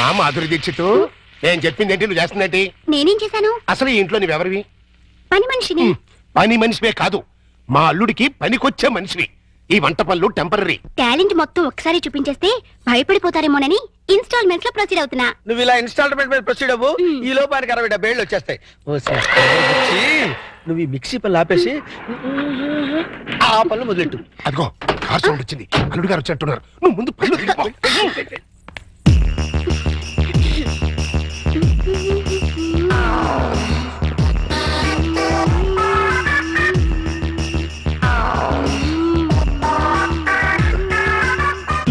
అమ్మా మాధురి దీక్షిత్, నేను చెప్పింది ఏంటి, నువ్వు చేస్తుందేంటి? నేనేం చేశాను? అసలు ఈ ఇంట్లో నువ్వెవరివి? పని మనిషిని. పని మనిషివే కాదు, మా అల్లుడికి పనికొచ్చే మనిషివి. ఈ వంట పనులు టెంపరరీ. టాలెంట్ మొత్తం ఒక్కసారి చూపించేస్తే భయపడిపోతారేమోనని ఇన్స్టాల్మెంట్స్ లో ప్రొసీడ్ అవుతున్నా. నువ్వు ఇలా ఇన్స్టాల్మెంట్ మీద ప్రొసీడ్ అవ్వు, ఈ లోపానికి 60-70 ఏళ్ళు వచ్చేస్తాయి. నువ్వు ఈ మిక్సీ పనులు ఆపేసి ఆ పనులు మొదలెట్టు. అదిగో కార్ సౌండ్ వచ్చింది, అల్లుడు గారు వచ్చినట్టున్నారు. నువ్వు ముందు పనులు దిగిపో.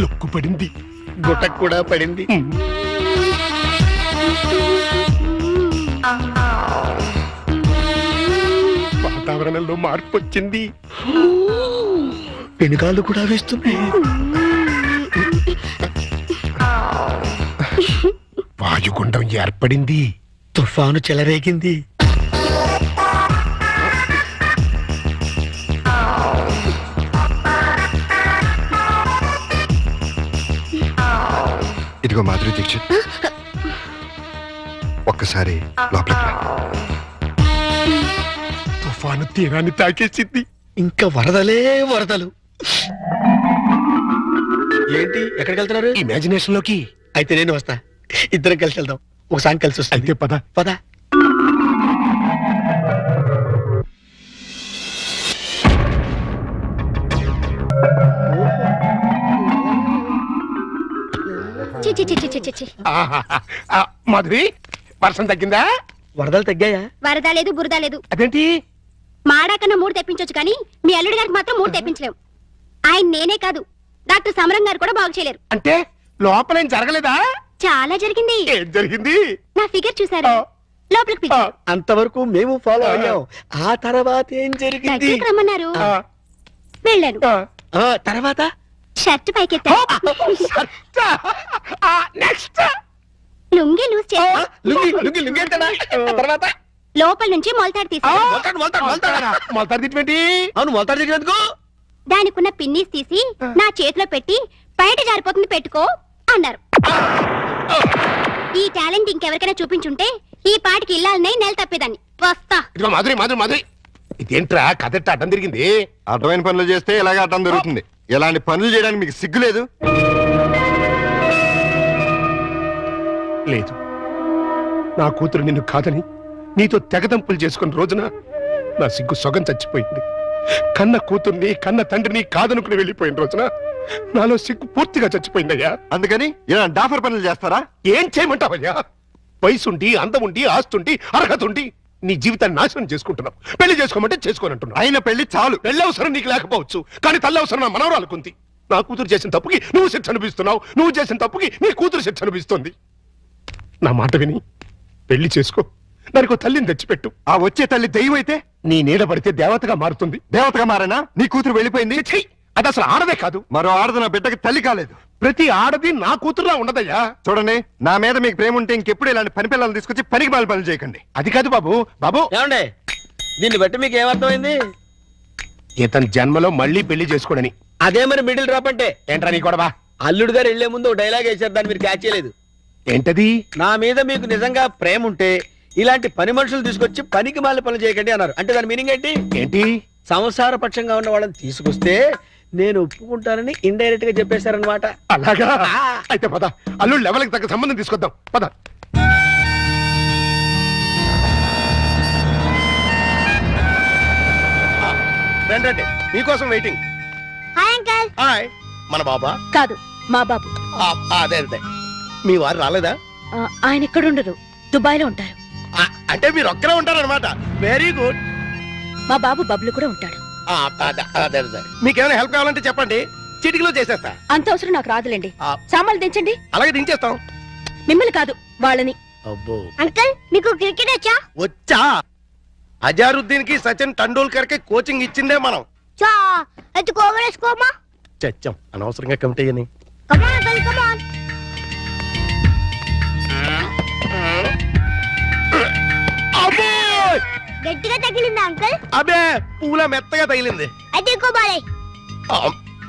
లొక్కు పడింది, గుట్టకు కూడా పడింది. వాతావరణంలో మార్పు వచ్చింది, పెనుగాళ్ళు కూడా వేస్తున్నాయి. వాయుగుండం ఏర్పడింది, తుఫాను చెలరేగింది. ఇదిగో మాధురి దీక్షిత్, ఒక్కసారి లోపలికి రా. తుఫాను తీరాన్ని తాకేసింది. ఇంకా వరదలే వరదలు. ఏంటి, ఎక్కడికి వెళ్తున్నారు? ఇమాజినేషన్ లోకి. అయితే నేను వస్తా, ఇద్దరం కలిసి వెళ్దాం. ఒక సాంగ్ కలిసి వస్తుంది. అయితే పద పద. చి చి చి చి చి చి చి. మాధురి, వర్షం తగ్గిందా? వరదలు తగ్గాయా? వరద లేదు, బురద లేదు. అదేంటి? మాడాకన్నా 3 తెప్పించొచ్చు కానీ మీ అల్లుడి గారికి మాత్రం 3 తెప్పించలేవు. ఆయన నేనే కాదు, డాక్టర్ సమరం గారు కూడా బాగు చేయలేరు. అంటే లోపల ఏం జరగలేదా? చాలా జరిగింది. ఏం జరిగింది? నా ఫిగర్ చూసారు, లోపలికి పిలిచారు. అంతవరకు మేము ఫాలో అయ్యాం. ఆ తర్వాత ఏం జరిగింది? దగ్గరికి రమ్మన్నారు, వెళ్ళాను. తర్వాత షర్ట్ పైకెత్తా, నెక్స్ట్ లుంగి లూజ్ చేస్తా, తర్వాత లోపల నుంచి మొలతాడు తీసి మొలతాడు తిట్టి అవును మొలతాడు దగ్గర దానికున్న పిన్నీస్ తీసి నా చేతిలో పెట్టి బయట జారిపోతుంది పెట్టుకో అన్నారు. ఈ టాలెంట్ ఇంకెవరికైనా చూపించుంటే ఈ పాటికి ఇల్లాలనే నెల తప్పేదాన్ని. వస్తా. ఇదిగో మాధురి, మాధురి, మాధురి, ఇదేంట్రా కదట్ట అడ్డం తిరిగింది? అడ్డమైన పనులు చేస్తే ఇలాగే అడ్డం దొరుకుతుంది. ఇలాంటి పనులు చేయడానికి మీకు సిగ్గు లేదు? లేదు, నా కూతురు నిన్ను కాదని నీతో తెగదంపులు చేసుకున్న రోజున నా సిగ్గు సొగం చచ్చిపోయింది. కన్న కూతుర్ని కన్న తండ్రిని కాదనుకుని వెళ్ళిపోయిన రోజున నాలో సిగ్గు పూర్తిగా చచ్చిపోయిందయ్యా. అందుకని ఇలా డాఫర్ పనులు చేస్తారా? ఏం చేయమంటావయ్యా? వయసుండి, అందముండి, ఆస్తుండి, అర్హత ఉండి నీ జీవితాన్ని నాశనం చేసుకుంటున్నావు. పెళ్లి చేసుకోమంటే చేసుకోనంటున్నావు. అయిన పెళ్లి చాలు. పెళ్లి అవసరం నీకు లేకపోవచ్చు, కానీ తల్లి అవసరం నా మనవరాలుకుంది. నా కూతురు చేసిన తప్పుకి నువ్వు శిక్ష అనిపిస్తున్నావు, నువ్వు చేసిన తప్పుకి నీ కూతురు శిక్ష అనిపిస్తుంది. నా మాట విని పెళ్లి చేసుకో, దానికి తల్లిని తెచ్చిపెట్టు. ఆ వచ్చే తల్లి దెయ్యం అయితే నీ నీడ పడితే దేవతగా మారుతుంది. దేవతగా మారేనా? నీ కూతురు వెళ్ళిపోయింది. ఛీ! అది అసలు ఆడదే కాదు. మరో ఆడది నా బిడ్డకి తల్లి కాలేదు. ప్రతి ఆడది నా కూతురులా ఉండదయ్యా. చూడండి, నా మీద మీకు ప్రేమ ఉంటే ఇంకెప్పుడు ఇలాంటి పని పిల్లలు తీసుకొచ్చి పనికి మాలి పనులు చేయకండి. అది కాదు బాబు. బాబు, ఏమండి, దీన్ని బట్టి మీకు ఏమర్థమైంది? ఇతని జన్మలో మళ్ళీ పెళ్లి చేసుకోడని. అదే మరి మిడిల్ డ్రాప్ అంటే. ఏంట్రా నీ గొడవ? అల్లుడు గారు వెళ్లే ముందు ఒక డైలాగ్ వేసారు, దాన్ని మీరు క్యాచ్ చేయలేదు. ఏంటది? నా మీద మీకు నిజంగా ప్రేమ ఉంటే ఇలాంటి పని మనుషులు తీసుకొచ్చి పనికి మాలి పనులు చేయకండి అన్నారు. అంటే దాని మీనింగ్ ఏంటి? ఏంటి? సంసార పక్షంగా ఉన్న వాళ్ళని తీసుకొస్తే నేను ఒప్పుకుంటానని ఇండైరెక్ట్ గా చెప్పేశారనమాట. అలాగా? అయితే పద, అల్లుడు లెవెల్కి తగ్గ సంబంధం తీసుకొద్దాం. పద. రండి, మీకోసం వెయిటింగ్. Hi uncle. హాయ్. మన బాబా? కాదు, మా బాబు. అదే అదే. మీ వారు రాలేదా? ఆయన ఇక్కడ ఉండరు, దుబాయ్ లో ఉంటారు. అంటే మీరు ఒక్కరే ఉంటారన్నమాట. Very good. మా బాబు బబ్లు కూడా ఉంటాడు. అదే అదే. మీకేమైనా హెల్ప్ కావాలంటే చెప్పండి, చిటికలో చేసేస్తా. అంత అవసరం నాకు రాదులేండి. సామాన్లు దించండి. అలాగే దించేస్తాం. మిమ్మల్ని కాదు, వాళ్ళని. అబ్బో, అంకల్ మీకు క్రికెట్ వచ్చా? వచ్చా. అజారుద్దీన్ కి సచిన్ టెండూల్కర్ కి కోచింగ్ ఇచ్చిందే మనం. చచ్చాం అనవసరంగా కమిటీ అని. గట్టిగా తగిలిందా అంకల్? అబే, పూల మెత్తగా తగిలింది. అయితే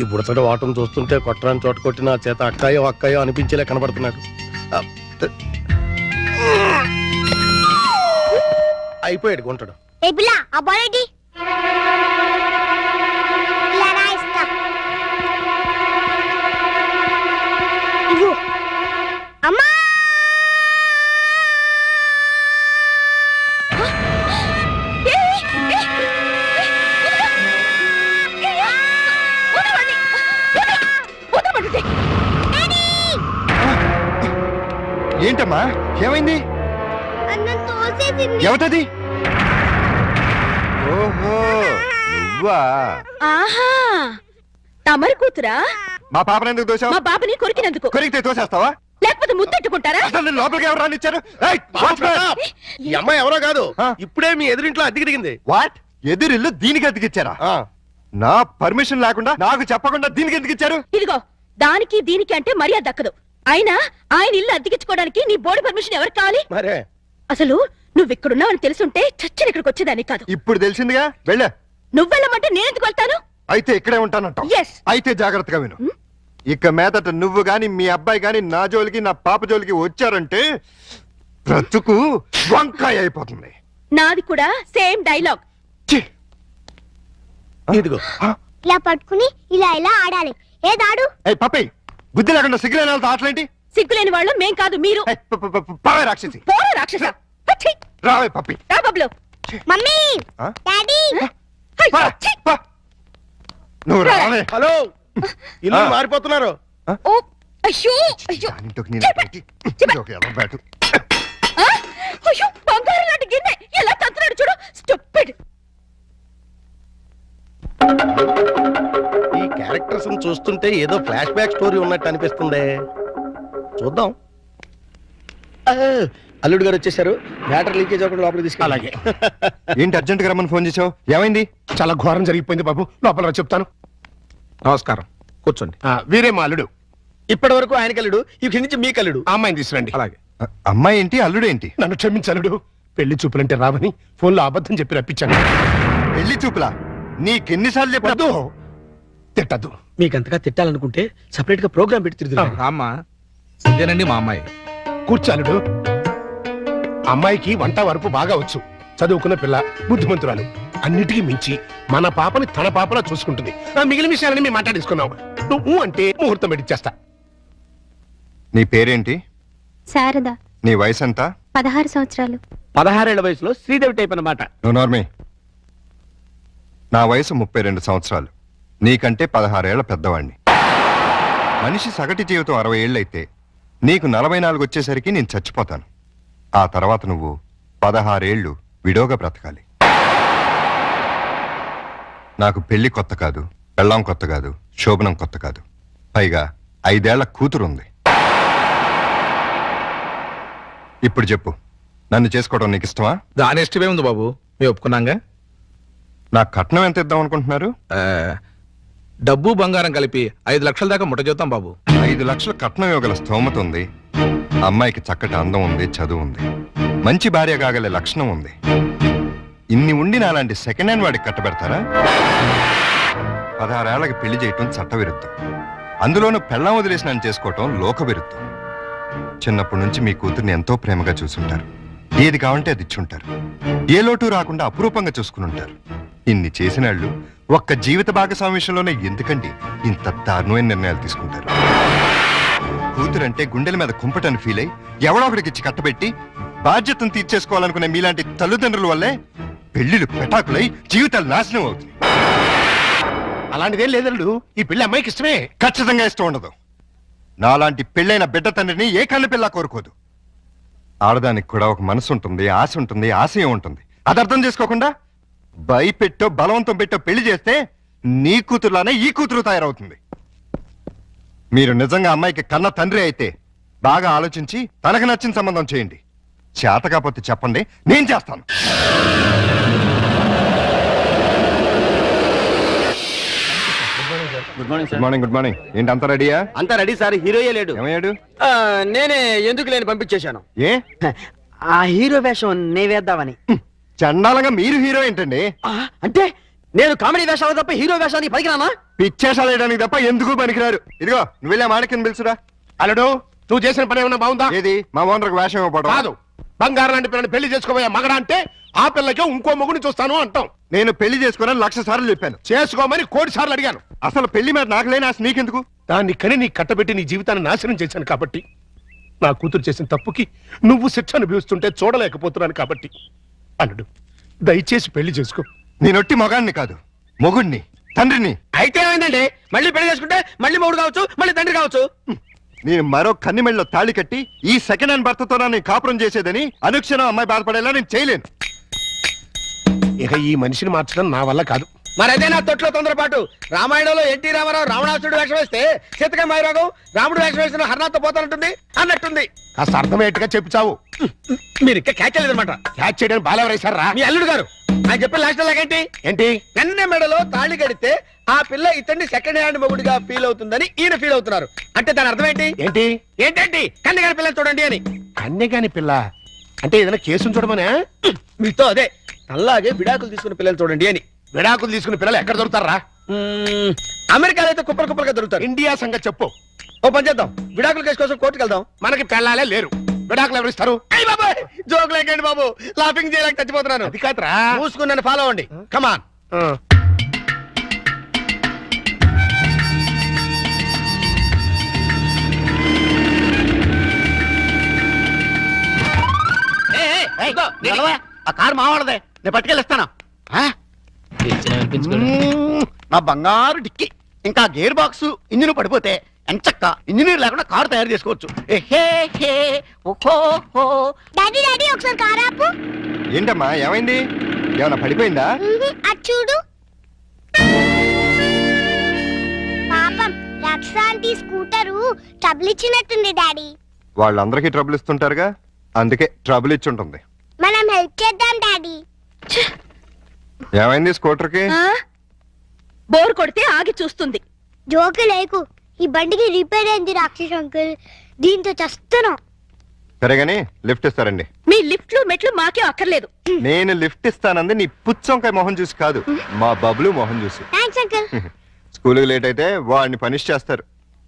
ఇప్పుడు వాటం చూస్తుంటే కొట్టరాని చోట కొట్టిన చేత అక్కాయో అక్కాయో అనిపించేలా కనబడుతున్నాడు. అయిపోయాడు గుంటడు. ఏ పిల్ల ఆ బాల్ ఏంటి? ఇలా రా ఇస్తా. ఇదిగో. అమ్మా ఏంటమ్మా ఏమైంది? అన్నం తోసేసింది. ఎవతది? ఓహో నువ్వా? ఆహా తమరి కూతురా? మా పాపను ఎందుకు దోశావు? మా బాబుని కొరికినందుకు. కొరికితే తోసేస్తావా? లేకపోతే ముద్దెట్టుకుంటారా? అసలు నేను లోపలికి ఎవరు రానిచ్చారు? ఈ అమ్మాయి ఎవరో కాదు, ఆ. ఇప్పుడే మీ ఎదురింట్లో అద్దెకి దిగింది. వాట్? ఎదురిల్లు దీనికి అతికిచ్చారా? నా పర్మిషన్ లేకుండా నాకు చెప్పకుండా దీనికి ఎందుకు ఇచ్చారు? ఇదిగో దానికి దీనికి అంటే మర్యాద దక్కదు. అయినా ఆయన ఇల్లు అద్దెకించుకోవడానికి నీ బోర్డు పర్మిషన్ ఎవరికి కావాలి? మరే అసలు నువ్వు ఇక్కడున్నావని తెలుసుంటే చచ్చిన ఇక్కడికి వచ్చేదాన్ని కాదు. ఇప్పుడు తెలిసిందిగా వెళ్ళ. నువ్వు వెళ్ళమంటే నేనెందుకు వెళ్తాను? అయితే ఇక్కడే ఉంటానంట. Yes. అయితే జాగ్రత్తగా విను. ఇక మీదట నువ్వు గాని మీ అబ్బాయి గాని నా జోలికి నా పాప జోలికి వచ్చారంటే బ్రతుకు వంకాయ అయిపోతుంది. నాది కూడా సేమ్ డైలాగ్. ఛీ! ఇదిగో ఇలా పట్టుకుని ఇలా ఇలా ఆడాలి. ఏదాడు? ఏయ్ పప్పి, బుద్ధి లేకుండా సిగ్గులేని వాళ్ళతో ఆటలేంటి? సిగ్గులేని వాళ్ళు మేం కాదు మీరు. ఏయ్, పావే రాక్షసి. పోరా రాక్షస. హచ్చి. రావే పప్పి. రా బబ్లు. మమ్మీ ఆ? డాడీ హై, పా, ఛీ. పా. నువ్వు రావే. హలో, ఇల్లు ఆ. మారిపోతున్నారు. ఓ అయ్యో అయ్యో దానింటోకి నేను పెట్టి. ఇదొక ఎర్ర బ్యాటు. ఆ? అయ్యో బంగారం లాంటి గిన్నె ఎలా తంతున్నాడు చూడు. స్టూపిడ్. ఈ క్యారెక్టర్స్ చూస్తుంటే ఏదో ఫ్లాష్ బ్యాక్ స్టోరీ ఉన్నట్టు అనిపిస్తుంది. చూద్దాం. ఆ, అల్లుడు గారు వచ్చేసారు. మ్యాటర్ లీకేజ్ అవ్వకుండా లోపలికి తీసుకెళ్ళి. అలాగే. ఏంటి అర్జెంట్ గా రమ్మని ఫోన్ చేసావు? ఏమైంది? చాలా ఘోరం జరిగిపోయింది బాబు. లోపల రా చెప్తాను. నమస్కారం, కూర్చోండి. వీరే మా అల్లుడు. ఇప్పటి వరకు ఆయన కల్లుడు, ఇక్కడి నుంచి మీ కల్లుడు. ఆ అమ్మాయిని తీసుకురండి. అలాగే. అమ్మాయి ఏంటి అల్లుడేంటి? నన్ను క్షమించలుడు. పెళ్లి చూపులంటే రావని ఫోన్లో అబద్ధం చెప్పి రప్పించాను. పెళ్లి చూపులా? నీకెన్నిసార్లు చెప్పదు? వద్దు, తిట్టద్దు. మీకంతగా తిట్టాలనుకుంటే సెపరేట్ గా ప్రోగ్రామ్ పెట్టి తిరుగుతారు. రామ్మా, ఇదేనండి మా అమ్మాయి. కూర్చాలుడు. అమ్మాయికి వంట వరపు బాగా వచ్చు. చదువుకున్న పిల్ల, బుద్ధిమంతురాలు. అన్నిటికీ మించి మన పాపని తన పాపలా చూసుకుంటుంది. మిగిలిన విషయాలని మేము మాట్లాడేసుకున్నాం. నువ్వు అంటే ముహూర్తం పెట్టిచ్చేస్తా. నీ పేరేంటి? శారద నీ వయసు ఎంత? 16 సంవత్సరాలు. 16 ఏళ్ల వయసులో శ్రీదేవి టైప్ అన్నమాట. నువ్వు నార్మే. నా వయసు 32 సంవత్సరాలు. నీకంటే 16 ఏళ్ల పెద్దవాణ్ణి. మనిషి సగటు జీవితం 60 ఏళ్ళైతే నీకు 44 వచ్చేసరికి నేను చచ్చిపోతాను. ఆ తర్వాత నువ్వు 16 ఏళ్ళు విడోగా బ్రతకాలి. నాకు పెళ్లి కొత్త కాదు, పెళ్ళాం కొత్త కాదు, శోభనం కొత్త కాదు. పైగా 5 ఏళ్ల కూతురుంది. ఇప్పుడు చెప్పు, నన్ను చేసుకోవడం నీకు ఇష్టమా? దాని ఇష్టమే ఉంది బాబు, మేము ఒప్పుకున్నాగా. నా కట్నం ఎంత ఇద్దాం అనుకుంటున్నారు? డబ్బు బంగారం కలిపి 5 లక్షల దాకా ముట్ట చూద్దాం బాబు. 5 లక్షల కట్నం ఇవ్వగల స్తోమత ఉంది. అమ్మాయికి చక్కటి అందం ఉంది, చదువు ఉంది, మంచి భార్య కాగలే లక్షణం ఉంది. ఇన్ని ఉండి నాలాంటి సెకండ్ హ్యాండ్ వాడికి కట్టబెడతారా? 16 ఏళ్లకి పెళ్లి చేయటం చట్టవిరుద్ధం. అందులోనూ పెళ్ళాం వదిలేసి నన్ను చేసుకోవటం లోక విరుద్ధం. చిన్నప్పటి నుంచి మీ కూతుర్ని ఎంతో ప్రేమగా చూసుంటారు. ఏది కావంటే అది ఇచ్చుంటారు. ఏ లోటు రాకుండా అపురూపంగా చూసుకుని ఉంటారు. ఇన్ని చేసినాళ్ళు ఒక్క జీవిత భాగస్వామి విషయంలోనే ఎందుకండి ఇంత దారుణమైన నిర్ణయాలు తీసుకుంటారు? కూతురంటే గుండెల మీద కుంపటని ఫీల్ అయి ఎవడో ఒకడికి ఇచ్చి కట్టబెట్టి బాధ్యతను తీర్చేసుకోవాలనుకునే మీలాంటి తల్లిదండ్రుల వల్లే పెళ్లిళ్ళు పెటాకులై జీవితాలు నాశనం అవుతుంది. అలాంటిదేం లేదల్లుడు. ఈ పెళ్లి అమ్మాయికి ఇష్టమే. ఖచ్చితంగా ఇష్టం ఉండదు. నాలాంటి పెళ్ళైన బిడ్డ తండ్రిని ఏ కళ్ళు పిల్ల కోరుకోదు. ఆడదానికి కూడా ఒక మనసు ఉంటుంది, ఆశ ఉంటుంది, ఆశయం ఉంటుంది. అది అర్థం చేసుకోకుండా భయపెట్టో బలవంతం పెట్టో పెళ్లి చేస్తే నీ కూతురులానే ఈ కూతురు తయారవుతుంది. మీరు నిజంగా అమ్మాయికి కన్న తండ్రి అయితే బాగా ఆలోచించి తనకు నచ్చిన సంబంధం చేయండి. చేత కాకపోతే చెప్పండి, నేను చేస్తాను. Good morning good morning. Good morning. ఏంటి అంతా రెడీయా? అంతా రెడీ సార్. హీరోయే లేడు. ఏమయ్యాడు? నేనే ఎందుకు లేని పంపించేశాను. ఏ ఆ హీరో వేషం నే వేద్దామని. చండాలంగా మీరు హీరో ఏంటండి? అంటే నేను కామెడీ వేషాలు తప్ప హీరో వేషానికి పనికిరానా? పిచ్చేసాలు వేయడానికి తప్ప ఎందుకు పనికిరారు. ఇదిగో నువ్వు వెళ్ళా మాట కింద పిలుచురా. అల్లుడు, నువ్వు చేసిన పని ఏమన్నా బాగుందా? ఏది మా ఓనర్కి వేషం ఇవ్వబడవా? కాదు, బంగారం లాంటి పిల్లని పెళ్లి చేసుకోబోయే మగడా అంటే ఆ పిల్లకే ఇంకో మొగుని చూస్తాను అంటాం. నేను పెళ్లి చేసుకోనని 1,00,000 సార్లు చెప్పాను. చేసుకోమని 1,00,00,000 సార్లు అడిగాను. అసలు పెళ్లి మీద నాకు లేని ఆశ నీకెందుకు? దాన్ని కని నీ కట్టబెట్టి నీ జీవితాన్ని నాశనం చేశాను కాబట్టి, నా కూతురు చేసిన తప్పుకి నువ్వు శిక్ష అనుభవిస్తుంటే చూడలేకపోతున్నాను కాబట్టి. అల్లుడు, దయచేసి పెళ్లి చేసుకో. నేనొట్టి మగాడిని కాదు, మొగుడిని, తండ్రిని. అయితే ఏమైందండి? మళ్ళీ పెళ్లి చేసుకుంటే మళ్ళీ మొగుడు కావచ్చు, మళ్ళీ తండ్రి కావచ్చు. నేను మరో కన్నిమెళ్ళలో తాళి కట్టి ఈ సెకండ్ హ్యాండ్ భర్తతో నేను కాపురం చేసేదని అనుక్షణం అమ్మాయి బాధపడేలా నేను చేయలేను. ఇక ఈ మనిషిని మార్చడం నా వల్ల కాదు. మరి అదే నా తొట్లో తొందరపాటు. రామాయణంలో ఎన్టీ రామారావు రావణాసుడు వేషం వేస్తే సీతక మైరాగం రాముడు వేషం వేసిన హర్నాథ్ పోతానంటుంది అన్నట్టుంది. కాస్త అర్థమయ్యేట్టుగా చెప్పు చావు. మీరు ఇంకా క్యాచ్ అనమాట. క్యాచ్ చేయడానికి బాలెవరేశారా? మీ అల్లుడు గారు ఆయన చెప్పిన లాస్ట్ లాగేంటి? ఏంటి? కన్నె మెడలో తాళి కడితే ఆ పిల్ల ఇతన్ని సెకండ్ హ్యాండ్ మొగుడిగా ఫీల్ అవుతుందని ఈయన ఫీల్ అవుతున్నారు. అంటే దాని అర్థం ఏంటి? ఏంటి? ఏంటండి కన్నె గారి పిల్లని చూడండి అని. కన్యగాని పిల్ల అంటే ఏదైనా కేసును చూడమనే? మీతో అదే అలాగే విడాకులు తీసుకున్న పిల్లలు చూడండి అని. విడాకులు తీసుకునే పిల్లలు ఎక్కడ దొరుకుతారా? అమెరికాలో అయితే కుప్పలు కుప్పలుగా దొరుకుతారు. ఇండియా సంగతి చెప్పు. ఓ పని చేద్దాం, విడాకుల కేసు కోసం కోర్టుకు వెళ్దాం. మనకి పెళ్ళాలే లేరు, విడాకులు ఎవరిస్తారు? అయ్య బాబాయ్, జోక్ లేకండి బాబు, లాఫింగ్ చేయలేక చచ్చిపోతున్నాను. అది కాదురా. మూసుకుని నన్ను ఫాలో అవ్వండి. కమాన్. ఆ. ఆ కారు మావాడదే, నేను పట్టుకెళ్ళిస్తాను. నా బంగారు డిక్కి ఇంకా గేర్ బాక్స్ ఇంజిన్ పడిపోతే ఎంచక్క ఇంజనీర్ లేకుండా కారు తయారు చేసుకోవచ్చు. డాడీ డాడీ ఒకసారి కారాపు. ఏంటమ్మా ఏమైంది? ఏమన్నా పడిపోయిందా? అది చూడు. పాపం రక్షాంటి స్కూటరు ట్రబుల్ ఇచ్చినట్టుంది డాడీ. వాళ్ళందరికీ ట్రబుల్ ఇస్తుంటారుగా, అందుకే ట్రబుల్ ఇచ్చి ఉంటుంది. మనం హెల్ప్ చేద్దాం డాడీ. ఏమైంది స్కూటర్కి? బోర్ కొడితే ఆగి చూస్తుంది. జోకు లేకు, ఈ బండికి రిపేర్ అయింది రాక్షస్ అంకుల్, దీంతో చస్తున్నాం. సరే గాని లిఫ్ట్ ఇస్తారండి. మీ లిఫ్ట్లు మెట్లు మాకే అక్కర్లేదు. నేను లిఫ్ట్ ఇస్తానంది నీ పుచ్చంకాయ మొహం చూసి కాదు, మా బబ్లు మొహం చూసి. Thanks uncle. స్కూల్కి లేట్ అయితే వాడిని పనిష్ చేస్తారు.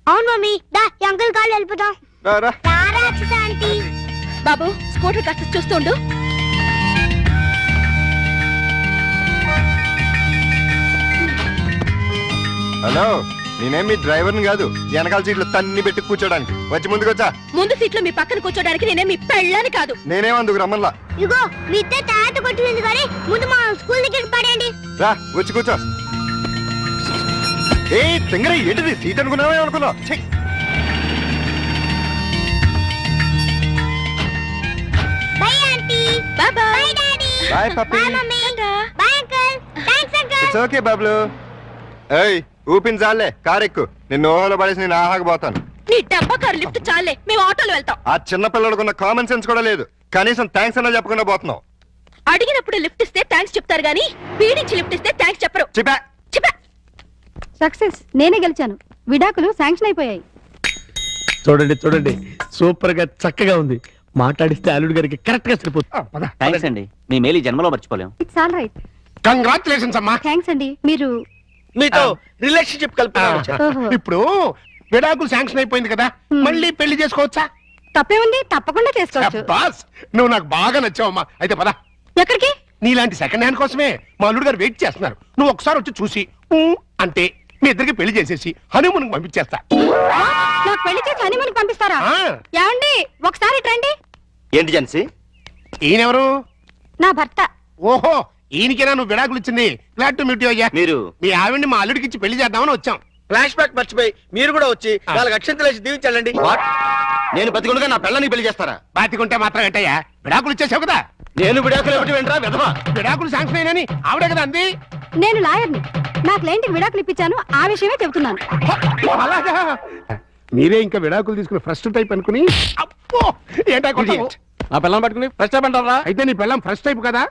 అవును మమ్మీ, దా ఈ అంకుల్ కాళ్ళు వెళ్ళిపోతాం. రారా. రా రాక్షస్ ఆంటీ. బాబు స్కూటర్ కాస్త చూస్తుండు. హలో, నేనేం మీ డ్రైవర్ని కాదు, వెనకాల సీట్లు తన్ని పెట్టి కూర్చోడానికి. వచ్చి ముందుకొచ్చా. ముందు సీట్లో మీ పక్కన కూర్చోడానికి నేనే మీ పెళ్ళాని కాదు. నేనేమందుకు రమ్మల్లా. ఇగో మీ ఇద్దరు తర్వాత కొట్టింది కానీ ముందు మా స్కూల్ దగ్గర పడండి. రా వచ్చి కూర్చో. ఏ తింగర ఏంటిది, సీట్ అనుకున్నావే అనుకున్నావు? Bye aunty. Bye bye. Bye daddy. Bye పప్పి. Bye mummy. Bye uncle. Thanks uncle. It's okay Bablu. ఏయ్ ఊపిన చాలే, కారు ఎక్కు. నిన్ను ఓహోలో పడేసి నేను ఆహాకపోతాను. నీ డబ్బా కారు లిఫ్ట్ చాలే, మేము ఆటోలో వెళ్తాం. ఆ చిన్న పిల్లలకున్న కామన్ సెన్స్ కూడా లేదు, కనీసం థ్యాంక్స్ అన్నా చెప్పకుండా పోతున్నావు. అడిగినప్పుడు లిఫ్ట్ ఇస్తే థ్యాంక్స్ చెప్తారు గానీ పీడించి లిఫ్ట్ ఇస్తే థ్యాంక్స్ చెప్పరు. చెప్పా. చెప్పా. సక్సెస్, నేనే గెలిచాను. విడాకులు శాంక్షన్ అయిపోయాయి. చూడండి చూడండి, సూపర్ గా చక్కగా ఉంది. మాట్లాడిస్తే అల్లుడు గారికి కరెక్ట్ గా సరిపోతుంది. థ్యాంక్స్ అండి, మీ మేలు ఈ జన్మలో మర్చిపోలేం. It's all right. కంగ్రాచులేషన్స్ అమ్మా. థ్యాంక్స్ అండి. మీరు మీతో రిలేషన్షిప్ కలుపుతున్నాను. ఓహో. ఇప్పుడు విడాకులు శాంక్షన్ అయిపోయింది కదా, మళ్ళీ పెళ్లి చేసుకోవచ్చా? తప్పేముంది, తప్పకుండా చేసుకోవచ్చు. బాస్, నువ్వు నాకు బాగా నచ్చావమ్మా. అయితే పద. ఎక్కడికి? నీలాంటి సెకండ్ హ్యాండ్ కోసమే మా అల్లుడు గారు వెయిట్ చేస్తున్నారు. నువ్వు ఒకసారి వచ్చి చూసి ఊ అంటే మీ ఇద్దరికి పెళ్లి చేసేసి హనీమూన్ పంపించేస్తా. నాకు పెళ్లి చేసి హనీమూన్ పంపిస్తారా? ఆ. ఏమండి ఒకసారి రండి. ఏంటి జెన్సీ? ఈయనెవరు? నా భర్త. ఓహో, ఈయనకేనా నువ్వు విడాకులు ఇచ్చింది? గ్లాడ్ టు మీట్ యు అయ్యా. మీరు మీ ఆవిడ్ని మా అల్లుడికి ఇచ్చి పెళ్లి చేద్దామని వచ్చాం. ఫ్లాష్ బ్యాక్ మర్చిపోయి మీరు కూడా వచ్చి 4 అక్షంతలు వేసి దీవించాలండి. నేను బతికుండగా నా పిల్లని పెళ్లి చేస్తారా? బాతికుంటే మాత్రం ఏంటయ్యా, విడాకులు ఇచ్చేసావు కదా. నేను విడాకులు ఎప్పటి వెంటరా వెధవా? విడాకులు శాంక్షన్ అయినని ఆవిడే కదా అంది. నేను లాయర్ని. నా క్లయింట్కి విడాకులు ఇప్పించాను, ఆ విషయమే చెబుతున్నాను. అలాగా? మీరే ఇంకా విడాకులు తీసుకుని ఫస్ట్ టైప్ అనుకుని అప్పో ఏంటా కొట్టావు? ఆ పిల్లలు పట్టుకుని ఫస్ట్ టైం అంటారా? అయితే నీ పిల్లం ఫస్ట్ టైప్ కదా.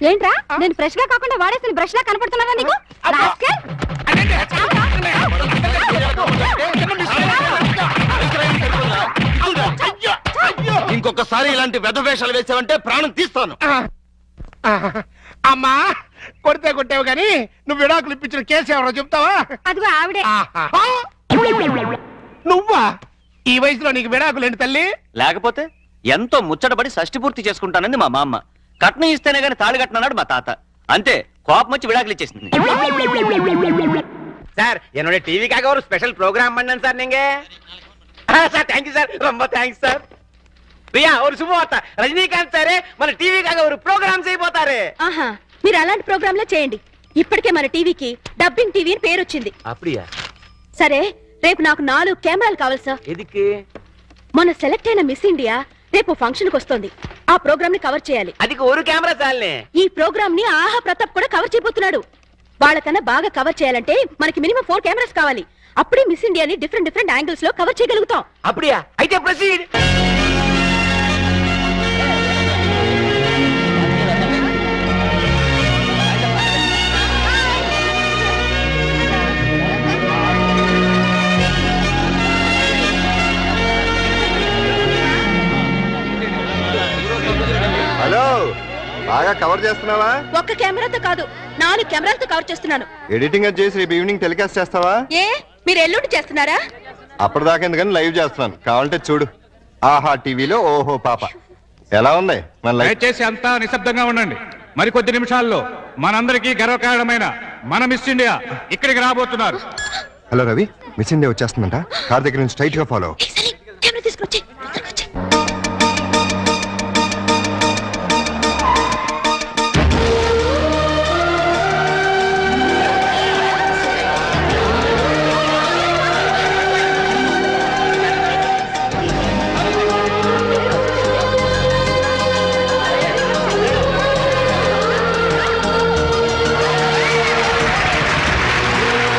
ఏంట్రా, నేను ఫ్రెష్ గా కాకుండా వాడేసిన బ్రష్ లా కనపడుతున్నానా నీకు? రాస్కెల్. ఇంకొకసారి ఇలాంటి వెధ వేషాలు వేసావంటే ప్రాణం తీస్తాను. అమ్మా, కొడితే కొట్టావు కానీ నువ్వు విడాకులు ఇప్పించిన కేసు ఎవరో చెప్తావా? అదిగో ఆవిడే. ఆహా. నువ్వా? ఈ వయసులో నీకు విడాకులేంటి తల్లి? లేకపోతే ఎంతో ముచ్చటపడి షష్టి పూర్తి చేసుకుంటానంది మా మామ. కట్నం ఇస్తేనే గాని తాళి కట్టినాడు మా తాత. అంతే, కోపం వచ్చి విడాకులు ఇచ్చేసింది. சார் என்னோட டிவிக்காக ஒரு ஸ்பெஷல் ப்ரோக்ராம் பண்ணேன் சார் நீங்க. சார் தேங்க்யூ சார், ரொம்ப தேங்க்ஸ் சார். பிரியா ஒரு శుభవార్త, రజనీకాంత్ సారే మన టీవీకాக ஒரு ప్రోగ్రామ్ చేయబోతారు. ఆహా, మీరు అలాంటి ప్రోగ్రాంలే చేయండి. ఇప్పటికే మన టీవీకి డబ్బింగ్ టీవీ అని పేరు వచ్చింది. அப்படியா? సరే, రేపు నాకు 4 కెమెరాలు కావాలి సార్. ఎదికి? మొన్న సెలెక్ట్ అయిన మిస్ ఇండియా రేపు ఫంక్షన్ కి వస్తుంది. ఆ ప్రోగ్రామ్ ని కవర్ చేయాలి. అదికి ఒక కెమెరా చాలనే. ఈ ప్రోగ్రామ్ ని ఆహా ప్రతాప్ కూడా కవర్ చేయబోతున్నాడు. వాళ్ళకన్నా బాగా కవర్ చేయాలంటే మనకి మినిమం 4 కెమెరాస్ కావాలి. అప్పుడే మిస్ ఇండియాని డిఫరెంట్ యాంగిల్స్ లో కవర్ చేయగలుగుతాం. அப்படியா? అయితే ప్రొసీడ్. హలో, బాగా కవర్ చేస్తున్నావా? ఒక్క కెమెరాతో కాదు, 4 కెమెరాలతో కవర్ చేస్తున్నాను. ఎడిటింగ్ అది చేసి రేపు ఈవినింగ్ టెలికాస్ట్ చేస్తావా? ఏ, మీరు ఎల్లుండి చేస్తున్నారా? అప్పటిదాకా ఎందుకని లైవ్ చేస్తున్నాను, కావాలంటే చూడు. ఆహా టీవీలో ఓహో పాప. ఎలా ఉంది మన లైవ్? దయచేసి అంతా నిశ్శబ్దంగా ఉండండి. మరికొద్ది నిమిషాల్లో మనందరికీ గర్వకారణమైన మన మిస్ ఇండియా ఇక్కడికి రాబోతున్నారు. హలో రవి, మిస్ ఇండియా వచ్చేస్తుందంట. కార్ దగ్గర నుంచి స్ట్రైట్ గా ఫాలో. సరే